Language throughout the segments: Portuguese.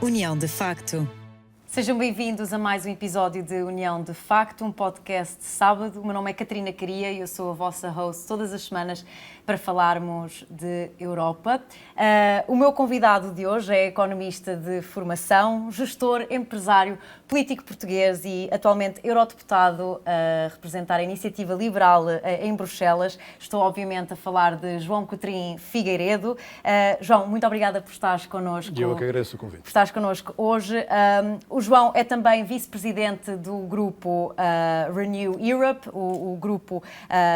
União de Facto. Sejam bem-vindos a mais um episódio de União de Facto, um podcast de sábado. O meu nome é Catarina Caria e eu sou a vossa host todas as semanas para falarmos de Europa. O meu convidado de hoje é economista de formação, gestor, empresário, político português e atualmente eurodeputado a representar a Iniciativa Liberal em Bruxelas. Estou, obviamente, a falar de João Coutrinho Figueiredo. João, muito obrigada por estares connosco. Eu que agradeço o convite. Por estares connosco hoje. O João é também vice-presidente do grupo Renew Europe, o grupo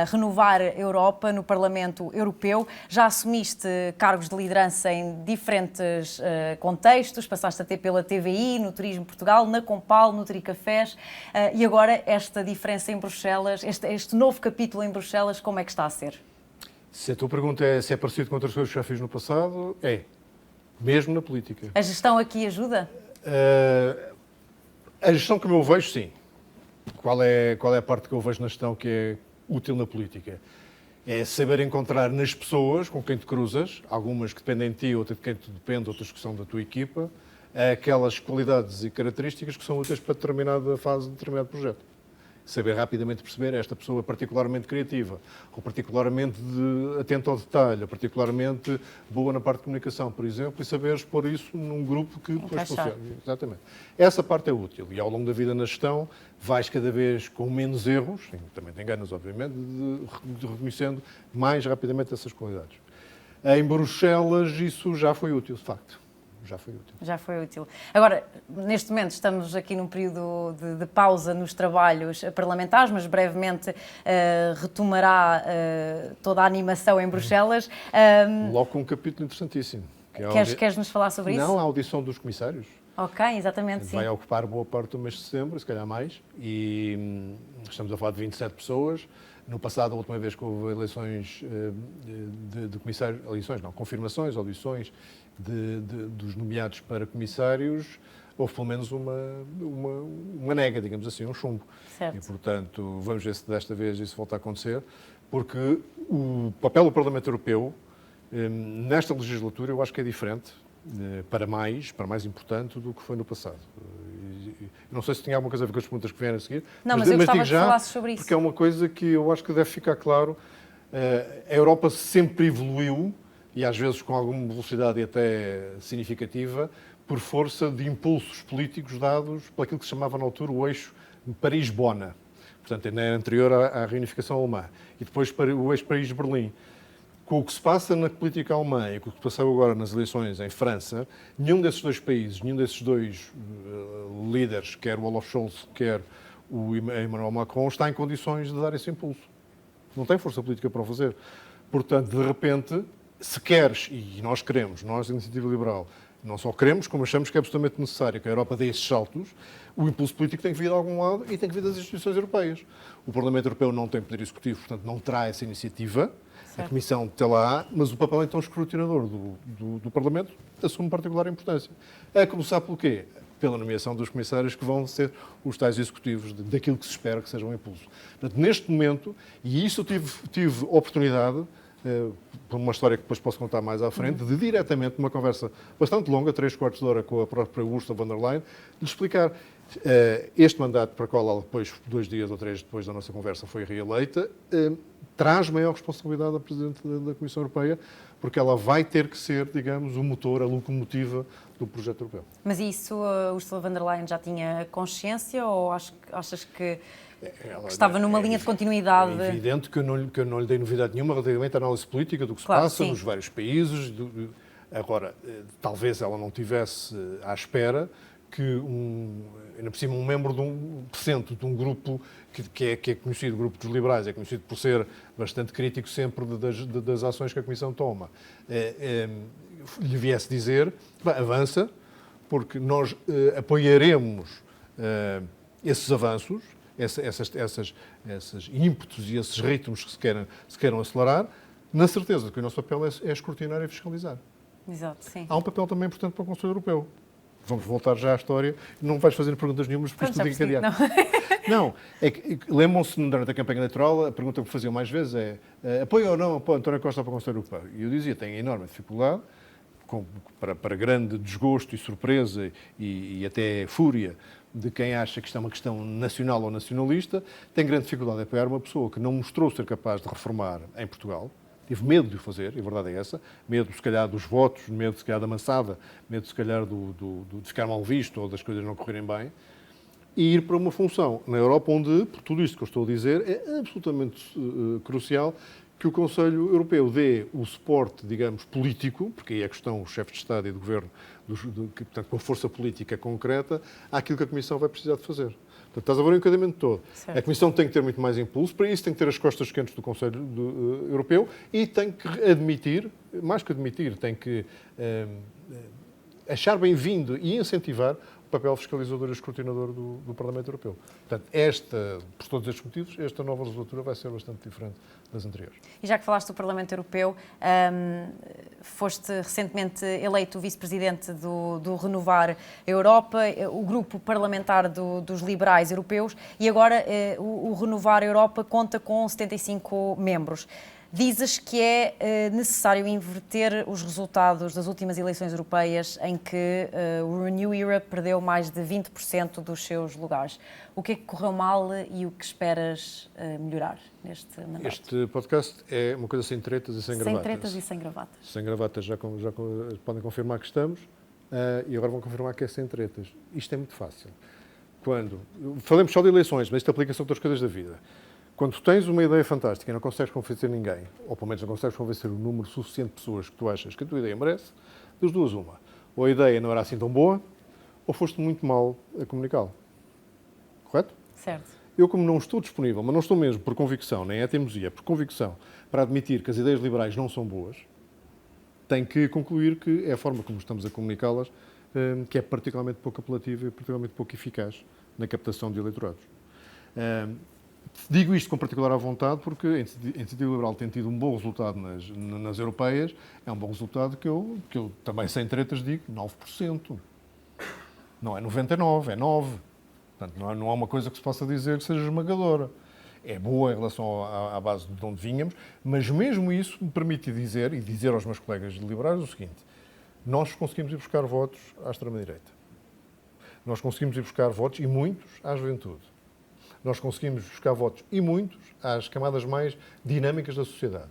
Renovar Europa no Parlamento Europeu. Já assumiste cargos de liderança em diferentes contextos, passaste até pela TVI, no Turismo Portugal, na Compal, no Tricafés, e agora esta diferença em Bruxelas, este novo capítulo em Bruxelas, como é que está a ser? Se a tua pergunta é se é parecido com outras coisas que já fiz no passado, é. Mesmo na política. A gestão aqui ajuda? A gestão que eu vejo, sim. Qual é a parte que eu vejo na gestão que é útil na política? É saber encontrar nas pessoas com quem te cruzas, algumas que dependem de ti, outras de quem te depende, outras que são da tua equipa, aquelas qualidades e características que são úteis para determinada fase de determinado projeto. Saber rapidamente perceber esta pessoa particularmente criativa, ou particularmente atenta ao detalhe, ou particularmente boa na parte de comunicação, por exemplo, e saber expor isso num grupo que depois funciona. Exatamente. Essa parte é útil e ao longo da vida na gestão vais cada vez com menos erros, também te enganas obviamente, de reconhecendo mais rapidamente essas qualidades. Em Bruxelas isso já foi útil, de facto. Já foi útil. Já foi útil. Agora, neste momento estamos aqui num período de pausa nos trabalhos parlamentares, mas brevemente retomará toda a animação em Bruxelas. Logo com um capítulo interessantíssimo. Queres nos falar sobre isso? Não, a audição dos comissários. Ok, exatamente, sim. Vai ocupar boa parte do mês de setembro, se calhar mais, e estamos a falar de 27 pessoas. No passado, a última vez que houve eleições de comissários, confirmações, audições dos nomeados para comissários, houve pelo menos uma nega, digamos assim, um chumbo. Certo. E, portanto, vamos ver se desta vez isso volta a acontecer, porque o papel do Parlamento Europeu, nesta legislatura, eu acho que é diferente, para mais importante do que foi no passado. Não sei se tinha alguma coisa a ver com as perguntas que vieram a seguir. Não, mas eu gostava que falasses sobre isso. Porque é uma coisa que eu acho que deve ficar claro. A Europa sempre evoluiu, e às vezes com alguma velocidade e até significativa, por força de impulsos políticos dados por aquilo que se chamava na altura o eixo Paris-Bona. Portanto, ainda era anterior à reunificação alemã. E depois o eixo Paris-Berlim. Com o que se passa na política alemã e com o que passou agora nas eleições em França, nenhum desses dois países, nenhum desses dois líderes, quer o Olaf Scholz, quer o Emmanuel Macron, está em condições de dar esse impulso. Não tem força política para o fazer. Portanto, de repente, se queres, e nós queremos, nós, a Iniciativa Liberal, não só queremos, como achamos que é absolutamente necessário que a Europa dê esses saltos, o impulso político tem que vir de algum lado e tem que vir das instituições europeias. O Parlamento Europeu não tem poder executivo, portanto, não terá essa iniciativa. Certo. A Comissão tem lá, mas o papel então escrutinador do Parlamento assume particular importância. A começar pelo quê? Pela nomeação dos comissários que vão ser os tais executivos daquilo que se espera que seja um impulso. Portanto, neste momento, e isso eu tive oportunidade, por uma história que depois posso contar mais à frente, de diretamente, numa conversa bastante longa, 3/4 de hora com a própria Ursula von der Leyen, de explicar este mandato para o qual ela depois, 2 dias ou 3 depois da nossa conversa, foi reeleita, traz maior responsabilidade à Presidente da Comissão Europeia, porque ela vai ter que ser, digamos, o motor, a locomotiva do projeto europeu. Mas isso a Ursula von der Leyen já tinha consciência ou achas que estava numa linha de continuidade? É evidente que eu não lhe dei novidade nenhuma relativamente à análise política do que se passa nos vários países. Agora, talvez ela não tivesse à espera que ainda por cima, um membro de um grupo que é conhecido, o grupo dos liberais, é conhecido por ser bastante crítico sempre das ações que a Comissão toma, lhe viesse dizer, avança, porque nós apoiaremos esses avanços, esses ímpetos e esses ritmos que se queiram acelerar, na certeza de que o nosso papel é escrutinar e fiscalizar. Exato, sim. Há um papel também importante para o Conselho Europeu. Vamos voltar já à história. Não vais fazer perguntas nenhumas, porque isto tudo encadeado. Não, é que lembram-se durante a campanha eleitoral, a pergunta que me faziam mais vezes é apoio ou não apoio António Costa para o Conselho Europeu? E eu dizia, tenho enorme dificuldade, para grande desgosto e surpresa e até fúria de quem acha que isto é uma questão nacional ou nacionalista, tem grande dificuldade em apoiar uma pessoa que não mostrou ser capaz de reformar em Portugal, teve medo de o fazer, e a verdade é essa, medo se calhar dos votos, medo se calhar da maçada, medo se calhar de ficar mal visto ou das coisas não correrem bem, e ir para uma função na Europa onde, por tudo isto que eu estou a dizer, é absolutamente crucial que o Conselho Europeu dê o suporte, digamos, político, porque aí é que estão os chefes de Estado e de Governo, portanto, com a força política concreta, àquilo que a Comissão vai precisar de fazer. Portanto, estás a ver o encadimento todo. Certo. A Comissão tem que ter muito mais impulso, para isso tem que ter as costas quentes do Conselho Europeu e tem que admitir, mais que admitir, tem que achar bem-vindo e incentivar o papel fiscalizador e escrutinador do Parlamento Europeu. Portanto, por todos estes motivos, esta nova legislatura vai ser bastante diferente das anteriores. E já que falaste do Parlamento Europeu, foste recentemente eleito vice-presidente do Renovar a Europa, o grupo parlamentar dos liberais europeus, e agora o Renovar a Europa conta com 75 membros. Dizes que é necessário inverter os resultados das últimas eleições europeias em que o Renew Europe perdeu mais de 20% dos seus lugares. O que é que correu mal e o que esperas melhorar neste mandato? Este podcast é uma coisa sem tretas e sem gravatas. Sem tretas e sem gravatas. Sem gravatas já podem confirmar que estamos e agora vão confirmar que é sem tretas. Isto é muito fácil. Falamos só de eleições, mas isto aplica-se a outras coisas da vida. Quando tens uma ideia fantástica e não consegues convencer ninguém, ou pelo menos não consegues convencer o número suficiente de pessoas que tu achas que a tua ideia merece, das duas uma. Ou a ideia não era assim tão boa, ou foste muito mal a comunicá-la. Correto? Certo. Eu, como não estou disponível, mas não estou mesmo por convicção, nem é teimosia, por convicção, para admitir que as ideias liberais não são boas, tenho que concluir que é a forma como estamos a comunicá-las que é particularmente pouco apelativa e particularmente pouco eficaz na captação de eleitorados. Digo isto com particular vontade porque a Iniciativa Liberal tem tido um bom resultado nas europeias. É um bom resultado que eu também, sem tretas, digo 9%. Não é 99%, é 9%. Portanto, não há uma coisa que se possa dizer que seja esmagadora. É boa em relação à base de onde vínhamos, mas mesmo isso me permite dizer, e dizer aos meus colegas liberais o seguinte: nós conseguimos ir buscar votos à extrema-direita. Nós conseguimos ir buscar votos, e muitos, à juventude. Nós conseguimos buscar votos, e muitos, às camadas mais dinâmicas da sociedade.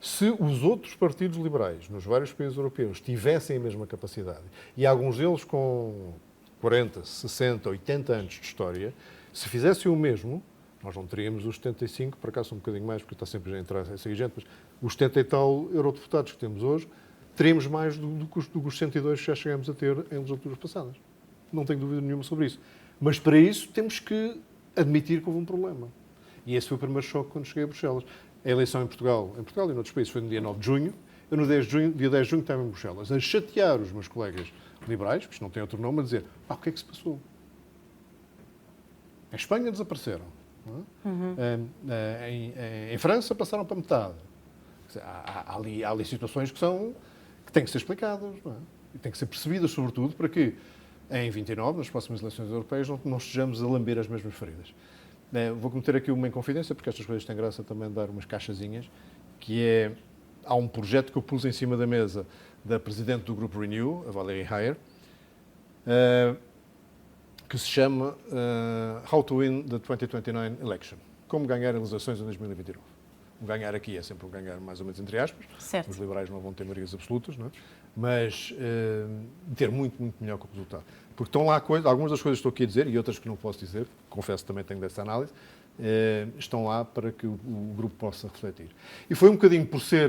Se os outros partidos liberais, nos vários países europeus, tivessem a mesma capacidade, e alguns deles com 40, 60, 80 anos de história, se fizessem o mesmo, nós não teríamos os 75, por acaso um bocadinho mais, porque está sempre a entrar a sair gente, mas os 70 e tal eurodeputados que temos hoje, teríamos mais do que os 102 que já chegamos a ter em legislaturas passadas. Não tenho dúvida nenhuma sobre isso. Mas para isso temos que admitir que houve um problema. E esse foi o primeiro choque quando cheguei a Bruxelas. A eleição em Portugal e noutros países foi no dia 9 de junho. Eu no dia 10 de junho estava em Bruxelas a chatear os meus colegas liberais, que isto não tem outro nome, a dizer: o que é que se passou? Em Espanha desapareceram. Não é? Em França passaram para metade. Há ali situações que têm que ser explicadas, não é? E têm que ser percebidas, sobretudo, para que em 29, nas próximas eleições europeias, não estejamos a lamber as mesmas feridas. Vou cometer aqui uma inconfidência, porque estas coisas têm graça também de dar umas caixazinhas, que é, há um projeto que eu pus em cima da mesa da presidente do grupo Renew, a Valérie Hayer, que se chama How to Win the 2029 Election. Como ganhar as eleições em 2029. O ganhar aqui é sempre um ganhar mais ou menos entre aspas. Certo. Os liberais não vão ter maiorias absolutas, não é? Mas ter muito, muito melhor que o resultado. Porque estão lá algumas das coisas que estou aqui a dizer, e outras que não posso dizer, confesso que também tenho dessa análise, estão lá para que o grupo possa refletir. E foi um bocadinho por ser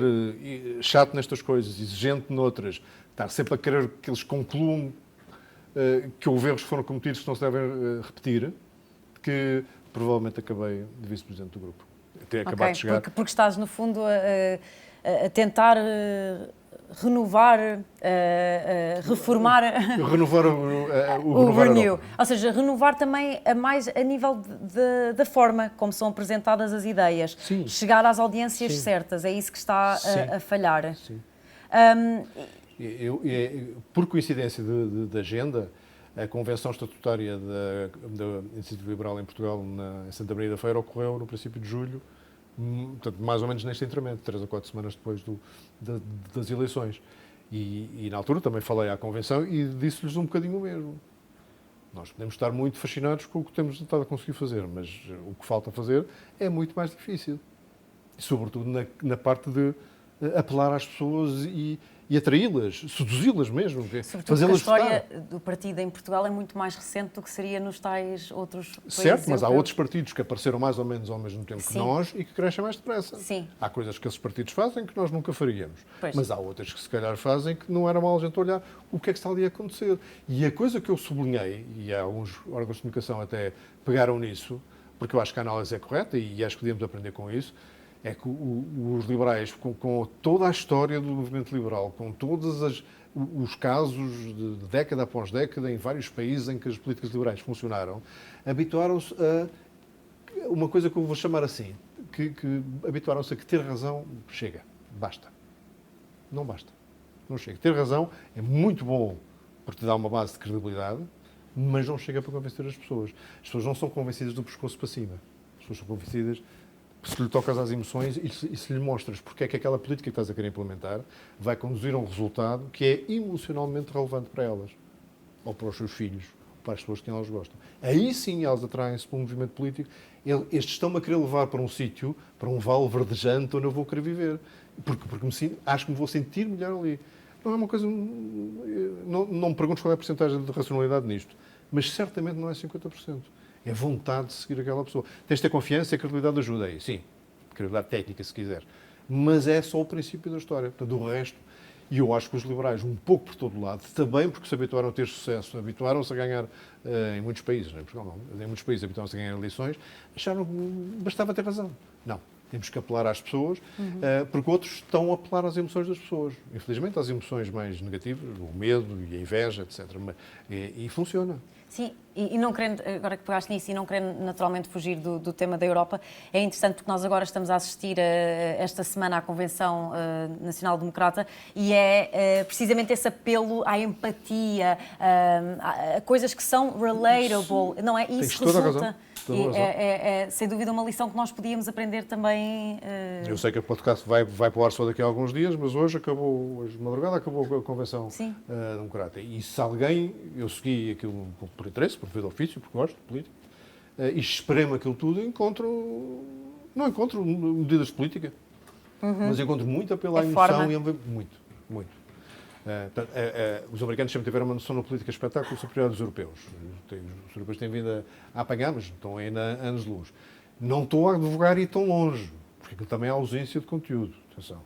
chato nestas coisas, exigente noutras, estar sempre a querer que eles concluam que houve erros que foram cometidos que não se devem repetir, que provavelmente acabei de vice-presidente do grupo. Ter acabado de chegar. Porque estás, no fundo, a tentar renovar, reformar renovar o Renew. Ou seja, renovar também mais a nível da forma como são apresentadas as ideias. Sim. Chegar às audiências certas, é isso que está a falhar. Sim. Por coincidência de agenda, a convenção estatutária da Iniciativa Liberal em Portugal, em Santa Maria da Feira, ocorreu no princípio de julho, portanto, mais ou menos neste entramento, 3 ou 4 semanas depois das eleições. E na altura também falei à Convenção e disse-lhes um bocadinho o mesmo. Nós podemos estar muito fascinados com o que temos estado a conseguir fazer, mas o que falta fazer é muito mais difícil. E, sobretudo na parte de apelar às pessoas e atraí-las, seduzi-las mesmo, Sobretudo fazê-las porque a história votar. do partido em Portugal é muito mais recente do que seria nos tais outros países Certo, mas há europeus. outros partidos que apareceram mais ou menos ao mesmo tempo que Sim. nós e que crescem mais depressa. Sim. Há coisas que esses partidos fazem que nós nunca faríamos. Pois. Mas há outras que se calhar fazem que não era mal a gente olhar o que é que está ali a acontecer. E a coisa que eu sublinhei, e alguns órgãos de comunicação até pegaram nisso, porque eu acho que a análise é correta e acho que podíamos aprender com isso, é que os liberais, com toda a história do movimento liberal, com todos os casos de década após década em vários países em que as políticas liberais funcionaram, habituaram-se a uma coisa que eu vou chamar assim, que habituaram-se a que ter razão chega, basta. Não basta. Não chega. Ter razão é muito bom porque te dá uma base de credibilidade, mas não chega para convencer as pessoas. As pessoas não são convencidas do pescoço para cima. As pessoas são convencidas se lhe tocas às emoções e se lhe mostras porque é que aquela política que estás a querer implementar vai conduzir a um resultado que é emocionalmente relevante para elas, ou para os seus filhos, ou para as pessoas que elas gostam. Aí sim elas atraem-se para um movimento político. Estes estão-me a querer levar para um sítio, para um vale verdejante onde eu vou querer viver. Porque acho que me vou sentir melhor ali. Não é uma coisa... Não me perguntes qual é a porcentagem de racionalidade nisto, mas certamente não é 50%. É vontade de seguir aquela pessoa. Tens de ter confiança e a credibilidade ajuda aí. Sim, credibilidade técnica, se quiser. Mas é só o princípio da história. Portanto, o resto... E eu acho que os liberais, um pouco por todo lado, também porque se habituaram a ter sucesso, habituaram-se a ganhar em muitos países, não é? Portugal não, em muitos países habituaram-se a ganhar eleições, acharam que bastava ter razão. Não. Temos que apelar às pessoas, porque outros estão a apelar às emoções das pessoas. Infelizmente, às emoções mais negativas, o medo e a inveja, etc. E funciona. Sim, e não querendo, agora que pegaste nisso, e não querendo naturalmente fugir do tema da Europa, é interessante porque nós agora estamos a assistir esta semana à Convenção Nacional Democrata e é precisamente esse apelo à empatia, a coisas que são relatable, não é? Tens Isso toda a resulta. razão. Toda a razão. É sem dúvida uma lição que nós podíamos aprender também. Eu sei que o podcast vai para o ar só daqui a alguns dias, mas hoje de madrugada acabou a Convenção Democrata. E se alguém, eu segui aquilo por interesse, por ver ofício, porque gosto de política, e esperei-me aquilo tudo, não encontro medidas de política, mas encontro muito apelo à emoção e muito. Os americanos sempre tiveram uma noção na política espetáculo superior aos europeus. Os europeus têm vindo a apanhar, mas estão ainda a anos-luz. Não estou a advogar ir tão longe, porque aquilo também é ausência de conteúdo. Atenção.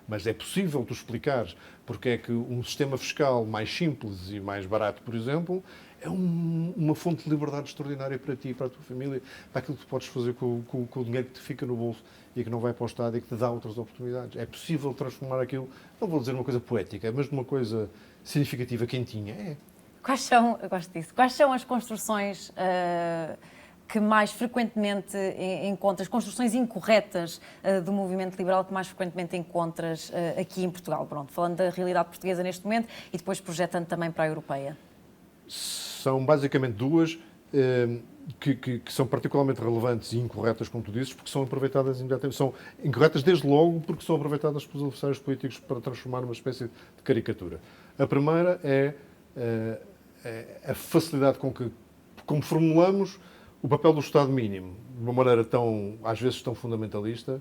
Mas é possível tu explicares porque é que um sistema fiscal mais simples e mais barato, por exemplo, é uma fonte de liberdade extraordinária para ti e para a tua família, para aquilo que tu podes fazer com o dinheiro que te fica no bolso e que não vai para o Estado e que te dá outras oportunidades. É possível transformar aquilo, não vou dizer uma coisa poética, mas numa coisa significativa, quentinha. Eu gosto disso, quais são as construções que mais frequentemente encontras, construções incorretas do movimento liberal que mais frequentemente encontras aqui em Portugal? Pronto, falando da realidade portuguesa neste momento e depois projetando também para a europeia. São basicamente duas que são particularmente relevantes e incorretas, como tu dizes, porque são aproveitadas imediatamente. São incorretas desde logo porque são aproveitadas pelos adversários políticos para transformar numa espécie de caricatura. A primeira é a facilidade com que, como formulamos o papel do Estado mínimo, de uma maneira às vezes tão fundamentalista,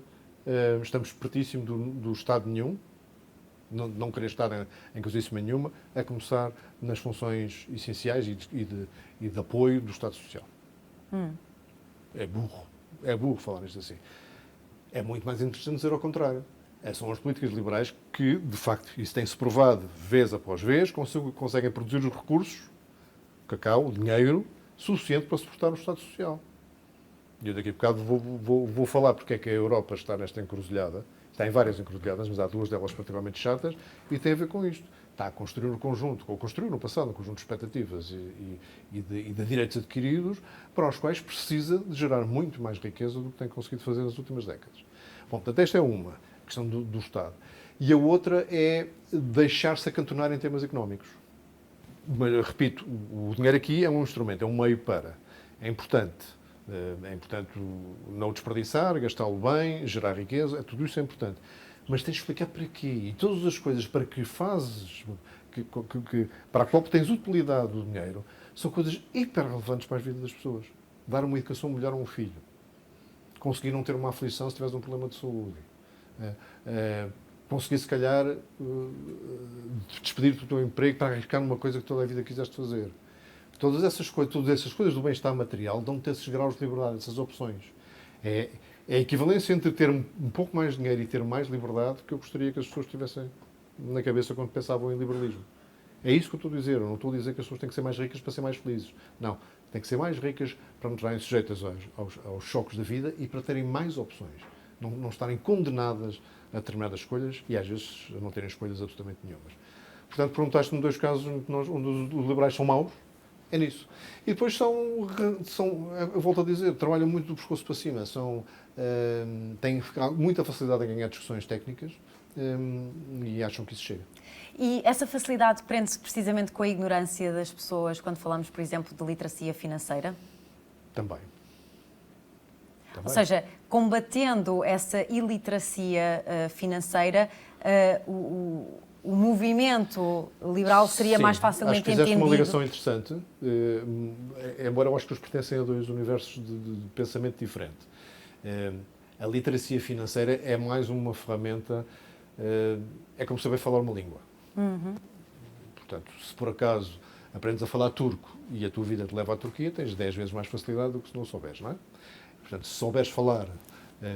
estamos pertíssimo do Estado nenhum, não querer estar em coisíssima nenhuma, a começar nas funções essenciais e de apoio do Estado Social. É burro falar isto assim. É muito mais interessante dizer ao contrário. São as políticas liberais que, de facto, isso tem-se provado vez após vez, conseguem produzir os recursos, o dinheiro, suficiente para suportar o Estado Social. E eu daqui a bocado vou falar porque é que a Europa está nesta encruzilhada. Está em várias encruzilhadas, mas há duas delas particularmente chatas, e tem a ver com isto. Está a construir um conjunto, ou construiu no passado um conjunto de expectativas e de direitos adquiridos, para os quais precisa de gerar muito mais riqueza do que tem conseguido fazer nas últimas décadas. Bom, portanto, esta é uma questão do Estado. E a outra é deixar-se acantonar em temas económicos. Mas, repito, o dinheiro aqui é um instrumento, é um meio para. É importante não desperdiçar, gastá-lo bem, gerar riqueza, tudo isso é importante. mas tens de explicar para quê. E todas as coisas para que fazes, para a qual tens utilidade do dinheiro, são coisas hiper relevantes para a vida das pessoas. Dar uma educação melhor a um filho. Conseguir não ter uma aflição se tiveres um problema de saúde. Conseguir, se calhar, despedir-te do teu emprego para arriscar numa coisa que toda a vida quiseste fazer. Todas essas coisas do bem-estar material dão-te esses graus de liberdade, essas opções. É a equivalência entre ter um pouco mais de dinheiro e ter mais liberdade que eu gostaria que as pessoas tivessem na cabeça quando pensavam em liberalismo. É isso que eu estou a dizer. Eu não estou a dizer que as pessoas têm que ser mais ricas para ser mais felizes. Não. Têm que ser mais ricas para não estarem sujeitas aos choques da vida e para terem mais opções. Não estarem condenadas a determinadas escolhas e, às vezes, a não terem escolhas absolutamente nenhumas. Portanto, perguntaste-me dois casos onde os liberais são maus. É nisso. E depois eu volto a dizer, trabalham muito do pescoço para cima. Têm muita facilidade em ganhar discussões técnicas e acham que isso chega. E essa facilidade prende-se precisamente com a ignorância das pessoas quando falamos, por exemplo, de literacia financeira? Também. Ou seja, combatendo essa iliteracia financeira, o movimento liberal seria mais facilmente entendido. Acho que fizeste uma ligação interessante, embora eu acho que eles pertencem a dois universos de pensamento diferente. A literacia financeira é mais uma ferramenta, é como saber falar uma língua. Uhum. Portanto, se por acaso aprendes a falar turco e a tua vida te leva à Turquia, tens 10 vezes mais facilidade do que se não souberes, não é? Portanto, se souberes falar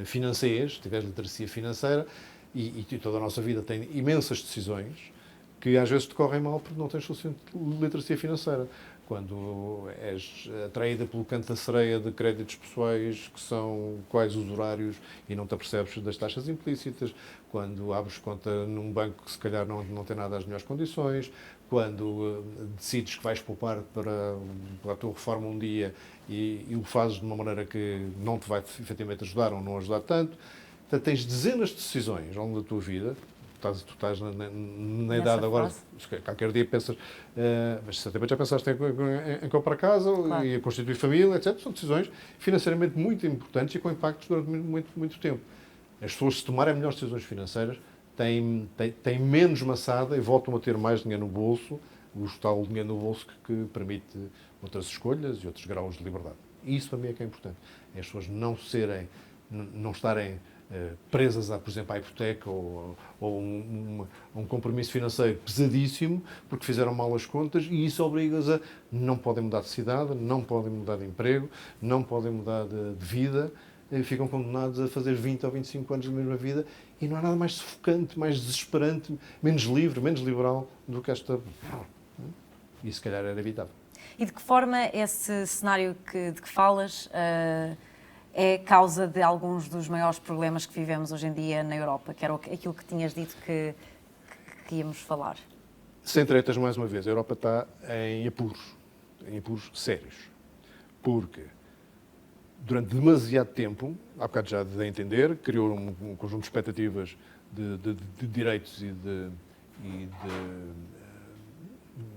financeiros, tiveres literacia financeira, e toda a nossa vida tem imensas decisões que às vezes te correm mal porque não tens suficiente literacia financeira. Quando és atraída pelo canto da sereia de créditos pessoais que são quais os horários e não te apercebes das taxas implícitas, quando abres conta num banco que se calhar não tem nada às melhores condições, quando decides que vais poupar para a tua reforma um dia e o fazes de uma maneira que não te vai efetivamente ajudar ou não ajudar tanto. Portanto, tens dezenas de decisões ao longo da tua vida. Tu estás na idade agora, qualquer dia pensas, mas certamente já pensaste em comprar casa, claro, e a constituir família, etc. São decisões financeiramente muito importantes e com impactos durante muito, muito tempo. As pessoas, se tomarem melhores decisões financeiras, têm menos maçada e voltam a ter mais dinheiro no bolso, o tal dinheiro no bolso que permite outras escolhas e outros graus de liberdade. E isso para mim é que é importante. É as pessoas não estarem presas, por exemplo, à hipoteca ou um compromisso financeiro pesadíssimo porque fizeram mal as contas, e isso obriga-as a não podem mudar de cidade, não podem mudar de emprego, não podem mudar de vida, ficam condenados a fazer 20 ou 25 anos da mesma vida, e não há nada mais sufocante, mais desesperante, menos livre, menos liberal do que esta. E se calhar era evitável. E de que forma esse cenário de que falas é causa de alguns dos maiores problemas que vivemos hoje em dia na Europa, que era aquilo que tinhas dito que íamos falar? Sem tretas, mais uma vez, a Europa está em apuros sérios. Porque durante demasiado tempo, há bocado já de entender, criou um conjunto de expectativas de direitos e de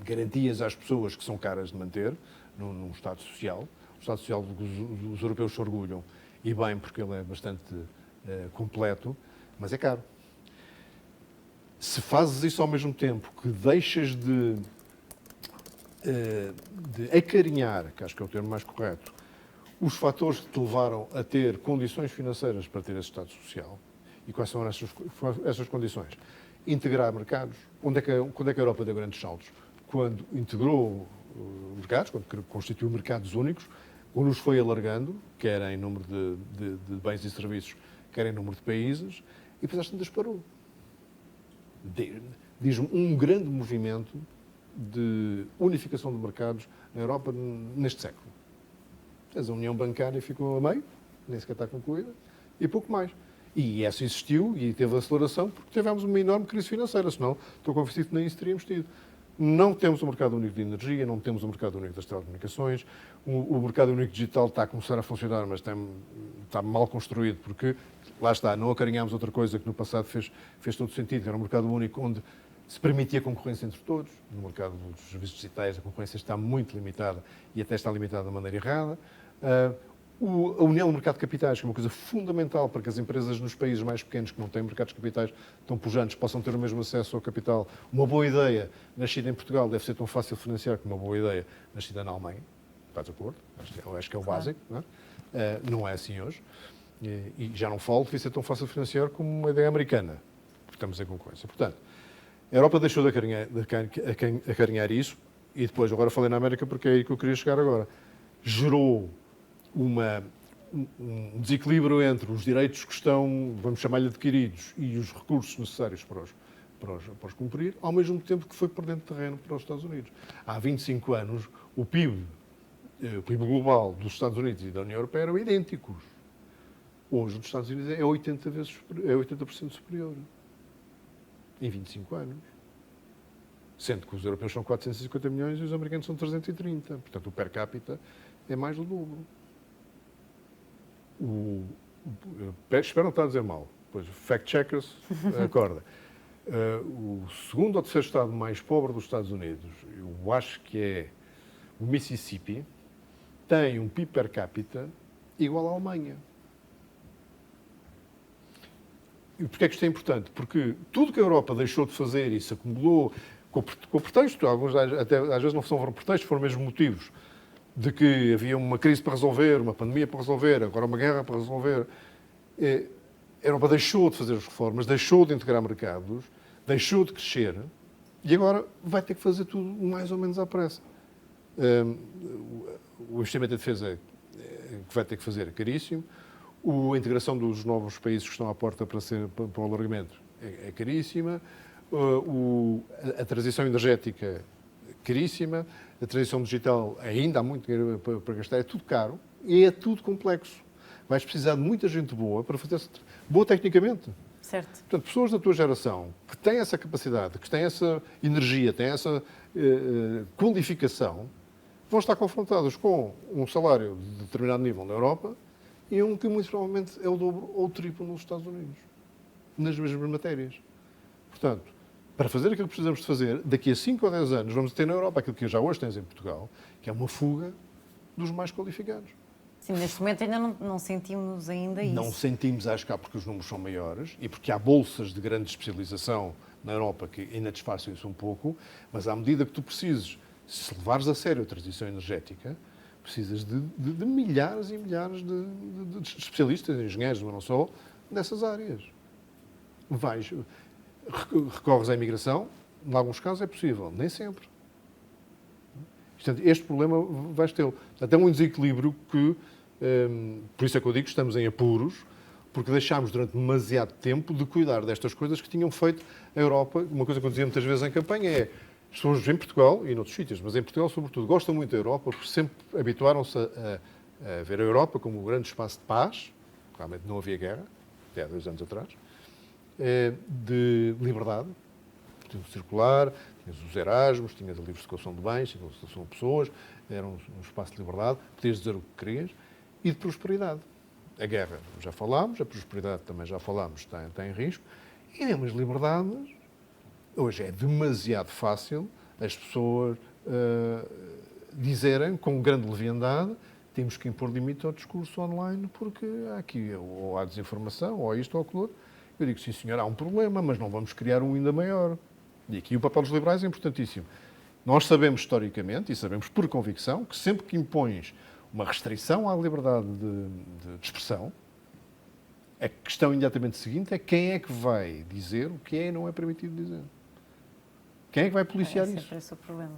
garantias às pessoas que são caras de manter num Estado Social. O Estado Social que os europeus se orgulham, e bem, porque ele é bastante completo, mas é caro. Se fazes isso ao mesmo tempo que deixas de acarinhar, que acho que é o termo mais correto, os fatores que te levaram a ter condições financeiras para ter esse Estado Social, e quais são essas condições? Integrar mercados. Quando é que a Europa deu grandes saltos? Quando integrou mercados, quando constituiu mercados únicos, ou nos foi alargando, quer em número de bens e serviços, quer em número de países, e depois às tantas parou. Diz-me um grande movimento de unificação de mercados na Europa neste século. A União Bancária ficou a meio, nem sequer está concluída, e pouco mais. E essa existiu e teve aceleração porque tivemos uma enorme crise financeira, senão estou convencido que nem isso teríamos tido. Não temos um mercado único de energia, não temos um mercado único das telecomunicações, o mercado único digital está a começar a funcionar, mas está mal construído porque, lá está, não acarinhámos outra coisa que no passado fez todo sentido, era um mercado único onde se permitia concorrência entre todos. No mercado dos serviços digitais a concorrência está muito limitada e até está limitada de maneira errada. A união do mercado de capitais, que é uma coisa fundamental para que as empresas nos países mais pequenos que não têm mercados de capitais tão pujantes possam ter o mesmo acesso ao capital. Uma boa ideia nascida em Portugal deve ser tão fácil de financiar como uma boa ideia nascida na Alemanha. Estás de acordo? Acho que é o básico. Não é? Não é assim hoje. E já não falo de ser tão fácil de financiar como uma ideia americana. Porque estamos em concorrência. Portanto, a Europa deixou de acarinhar isso e depois, agora falei na América porque é aí que eu queria chegar agora, gerou um desequilíbrio entre os direitos que estão, vamos chamar-lhe adquiridos, e os recursos necessários para os cumprir, ao mesmo tempo que foi perdendo terreno para os Estados Unidos. Há 25 anos, o PIB global dos Estados Unidos e da União Europeia eram idênticos. Hoje, os Estados Unidos é 80% superior. Em 25 anos. Sendo que os europeus são 450 milhões e os americanos são 330. Portanto, o per capita é mais do dobro. Espero não estar a dizer mal. Pois, fact-checkers, acorda. O segundo ou terceiro estado mais pobre dos Estados Unidos, eu acho que é o Mississippi, tem um PIB per capita igual à Alemanha. E porquê é que isto é importante? Porque tudo que a Europa deixou de fazer e se acumulou com o pretexto, alguns até às vezes não foram pretextos, foram mesmo motivos, de que havia uma crise para resolver, uma pandemia para resolver, agora uma guerra para resolver. A Europa deixou de fazer as reformas, deixou de integrar mercados, deixou de crescer e agora vai ter que fazer tudo mais ou menos à pressa. O investimento em defesa que vai ter que fazer é caríssimo. A integração dos novos países que estão à porta para o alargamento é caríssima. A transição energética é caríssima. A transição digital ainda há muito dinheiro para gastar. É tudo caro e é tudo complexo. Vais precisar de muita gente boa para fazer boa tecnicamente. Certo. Portanto, pessoas da tua geração que têm essa capacidade, que têm essa energia, têm essa qualificação, vão estar confrontados com um salário de determinado nível na Europa e um que muito provavelmente é o dobro ou o triplo nos Estados Unidos, nas mesmas matérias. Portanto, para fazer aquilo que precisamos de fazer, daqui a 5 ou 10 anos vamos ter na Europa aquilo que já hoje tens em Portugal, que é uma fuga dos mais qualificados. Sim, neste momento ainda não sentimos ainda isso. Não sentimos, acho que há porque os números são maiores e porque há bolsas de grande especialização na Europa que ainda disfarçam isso um pouco, mas à medida que tu precises, se levares a sério a transição energética, precisas de milhares e milhares de especialistas, engenheiros, mas não só, nessas áreas. Recorres à imigração, em alguns casos é possível, nem sempre. Portanto, este problema vais tê-lo. Até um desequilíbrio que, por isso é que eu digo que estamos em apuros, porque deixámos durante demasiado tempo de cuidar destas coisas que tinham feito a Europa. Uma coisa que eu dizia muitas vezes em campanha é: as pessoas em Portugal e noutros sítios, mas em Portugal sobretudo, gostam muito da Europa porque sempre habituaram-se a ver a Europa como um grande espaço de paz, realmente não havia guerra, até há 2 anos atrás, de liberdade, de circular, tinhas os Erasmus, tinhas a livre circulação de bens, tinhas a circulação de pessoas, era um espaço de liberdade, podias dizer o que querias, e de prosperidade. A guerra já falámos, a prosperidade também já falámos, está em risco, e mesmo as liberdades. Hoje é demasiado fácil as pessoas dizerem com grande leviandade: temos que impor limite ao discurso online porque há aqui ou há desinformação, ou há isto ou aquilo outro. Eu digo: sim, senhor, há um problema, mas não vamos criar um ainda maior. E aqui o papel dos liberais é importantíssimo. Nós sabemos historicamente e sabemos por convicção que sempre que impões uma restrição à liberdade de expressão, a questão imediatamente seguinte é quem é que vai dizer o que é e não é permitido dizer. Quem é que vai policiar isso? Esse é o problema.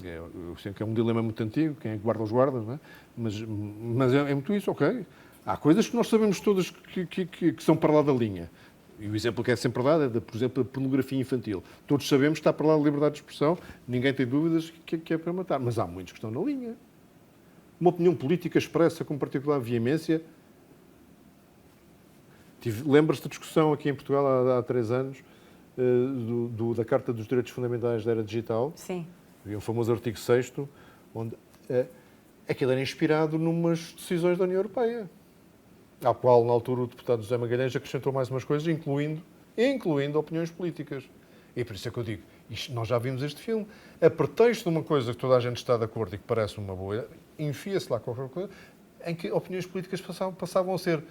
Eu sei que é um dilema muito antigo, quem é que guarda os guardas, não é? Mas é muito isso, ok. Há coisas que nós sabemos todas que são para lá da linha. E o exemplo que é sempre dado é, por exemplo, a pornografia infantil. Todos sabemos que está para lá da liberdade de expressão, ninguém tem dúvidas que é para matar. Mas há muitos que estão na linha. Uma opinião política expressa com particular veemência. Lembra-se da discussão aqui em Portugal há 3 anos, da Carta dos Direitos Fundamentais da Era Digital? Sim. Havia um famoso artigo 6º, onde aquilo era inspirado numas decisões da União Europeia, ao qual, na altura, o deputado José Magalhães acrescentou mais umas coisas, incluindo opiniões políticas. E por isso é que eu digo, Nós já vimos este filme. A pretexto de uma coisa que toda a gente está de acordo e que parece uma boa, enfia-se lá qualquer coisa em que opiniões políticas passavam a ser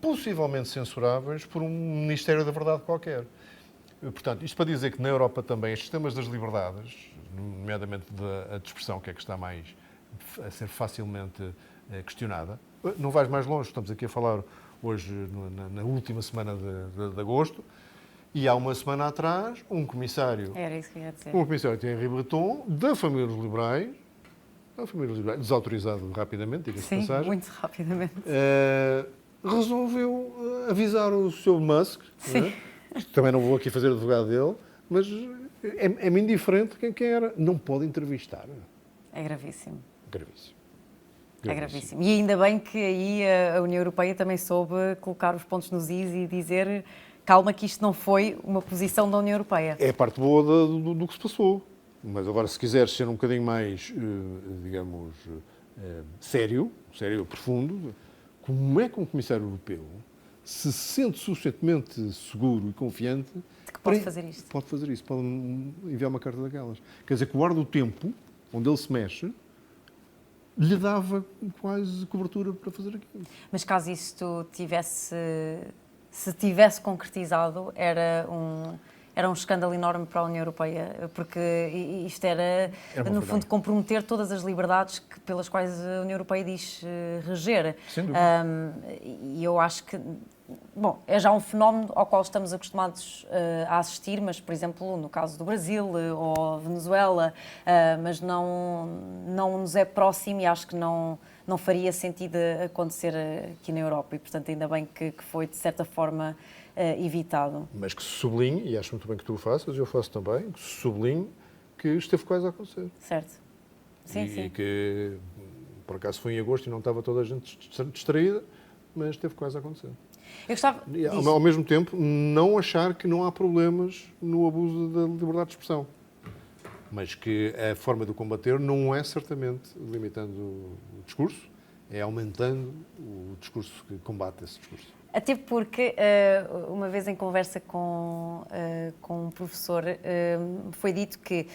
possivelmente censuráveis por um Ministério da Verdade qualquer. Portanto, isto para dizer que na Europa também estes temas das liberdades, nomeadamente a de expressão, que é que está mais a ser facilmente questionada, não vais mais longe, estamos aqui a falar hoje na última semana de agosto, e há uma semana atrás, um comissário, Era isso que eu ia dizer. um comissário Thierry Breton, da família dos liberais, desautorizado rapidamente, diga-se de Sim, passagem, muito rapidamente. resolveu avisar o Sr. Musk, Sim. também não vou aqui fazer advogado dele, mas é-me indiferente quem era. Não pode entrevistar. É gravíssimo. Gravíssimo. É gravíssimo. E ainda bem que aí a União Europeia também soube colocar os pontos nos is e dizer calma que isto não foi uma posição da União Europeia. É a parte boa do que se passou. Mas agora, se quiseres ser um bocadinho mais, digamos, sério, profundo, como é que um comissário europeu se sente suficientemente seguro e confiante De que pode fazer isto? Pode fazer isso, pode enviar uma carta daquelas. Quer dizer, que o ar do tempo, onde ele se mexe, lhe dava quase cobertura para fazer aquilo. Mas caso isto se tivesse concretizado, era um escândalo enorme para a União Europeia, porque isto era no fundo, comprometer todas as liberdades pelas quais a União Europeia diz reger. Sem dúvida. E eu acho que, bom, é já um fenómeno ao qual estamos acostumados a assistir, mas, por exemplo, no caso do Brasil ou Venezuela, mas não nos é próximo e acho que não faria sentido acontecer aqui na Europa. E, portanto, ainda bem que foi, de certa forma, evitado. Mas que se sublinhe, e acho muito bem que tu o faças, eu faço também, que se sublinhe que esteve quase a acontecer. Certo. Sim, sim. E que, por acaso, foi em agosto e não estava toda a gente distraída, mas esteve quase a acontecer. Eu gostava E, ao mesmo tempo, não achar que não há problemas no abuso da liberdade de expressão. Mas que a forma de o combater não é certamente limitando o discurso, é aumentando o discurso que combate esse discurso. Até porque, uma vez em conversa com um professor, foi dito que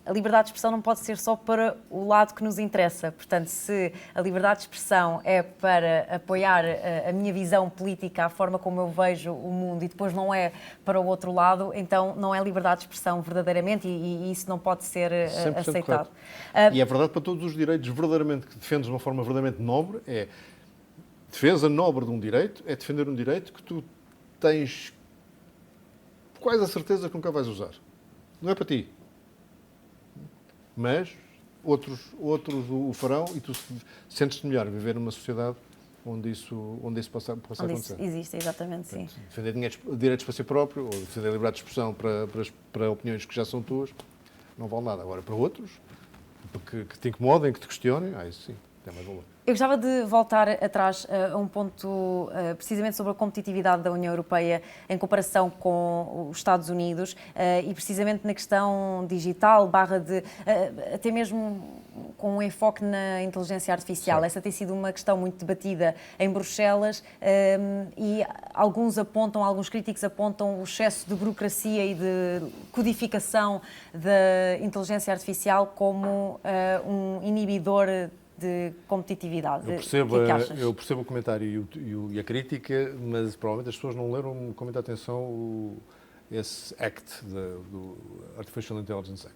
a liberdade de expressão não pode ser só para o lado que nos interessa. Portanto, se a liberdade de expressão é para apoiar a minha visão política, a forma como eu vejo o mundo, e depois não é para o outro lado, então não é liberdade de expressão verdadeiramente e isso não pode ser aceitado. E é verdade para todos os direitos verdadeiramente que defendes de uma forma verdadeiramente nobre, defesa nobre de um direito é defender um direito que tu tens quase a certeza que nunca vais usar. Não é para ti. Mas outros o farão e tu sentes-te melhor viver numa sociedade onde isso possa acontecer. Existe, exatamente, sim. Portanto, defender direitos para si próprio ou defender a liberdade de expressão para opiniões que já são tuas não vale nada. Agora, para outros, que te incomodem, que te questionem, isso sim, tem mais valor. Eu gostava de voltar atrás a um ponto precisamente sobre a competitividade da União Europeia em comparação com os Estados Unidos e precisamente na questão digital, até mesmo com um enfoque na inteligência artificial. Sim. Essa tem sido uma questão muito debatida em Bruxelas e alguns críticos apontam o excesso de burocracia e de codificação da inteligência artificial como um inibidor de competitividade. Eu percebo o comentário e a crítica, mas provavelmente as pessoas não leram com muita atenção esse ACT, do Artificial Intelligence Act.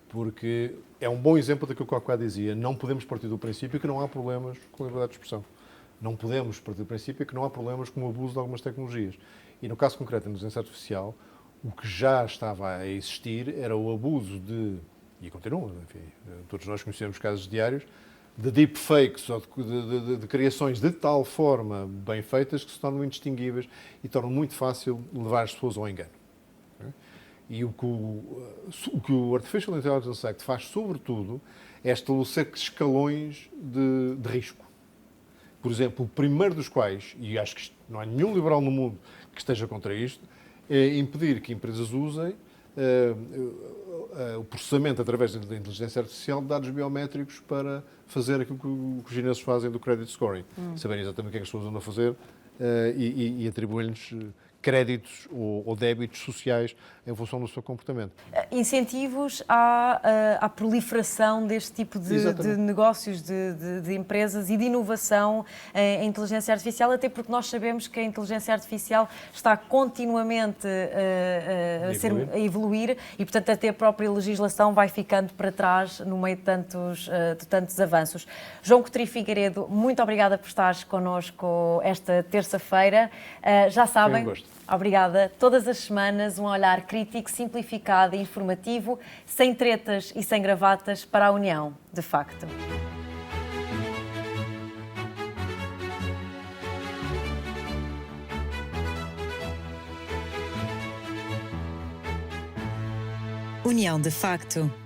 Porque é um bom exemplo daquilo que o Acá dizia. Não podemos partir do princípio que não há problemas com a liberdade de expressão. Não podemos partir do princípio que não há problemas com o abuso de algumas tecnologias. E no caso concreto da inteligência artificial, o que já estava a existir era o abuso e continua, enfim, todos nós conhecemos casos diários, de deepfakes ou de criações de tal forma bem feitas que se tornam indistinguíveis e tornam muito fácil levar as pessoas ao engano. E o que o Artificial Intelligence Act faz, sobretudo, é estabelecer escalões de risco. Por exemplo, o primeiro dos quais, e acho que não há nenhum liberal no mundo que esteja contra isto, é impedir que empresas usem o processamento através da inteligência artificial de dados biométricos para fazer aquilo que os chineses fazem do credit scoring. Saberem exatamente o que é que as pessoas andam a fazer e atribuem-lhes créditos ou débitos sociais em função do seu comportamento. Incentivos à proliferação deste tipo de negócios, de empresas e de inovação em inteligência artificial, até porque nós sabemos que a inteligência artificial está continuamente a evoluir e, portanto, até a própria legislação vai ficando para trás no meio de tantos avanços. João Coutinho Figueiredo, muito obrigada por estares connosco esta terça-feira. Já sabem, obrigada. Todas as semanas um olhar crítico, simplificado e informativo, sem tretas e sem gravatas, para a União de Facto. União de Facto.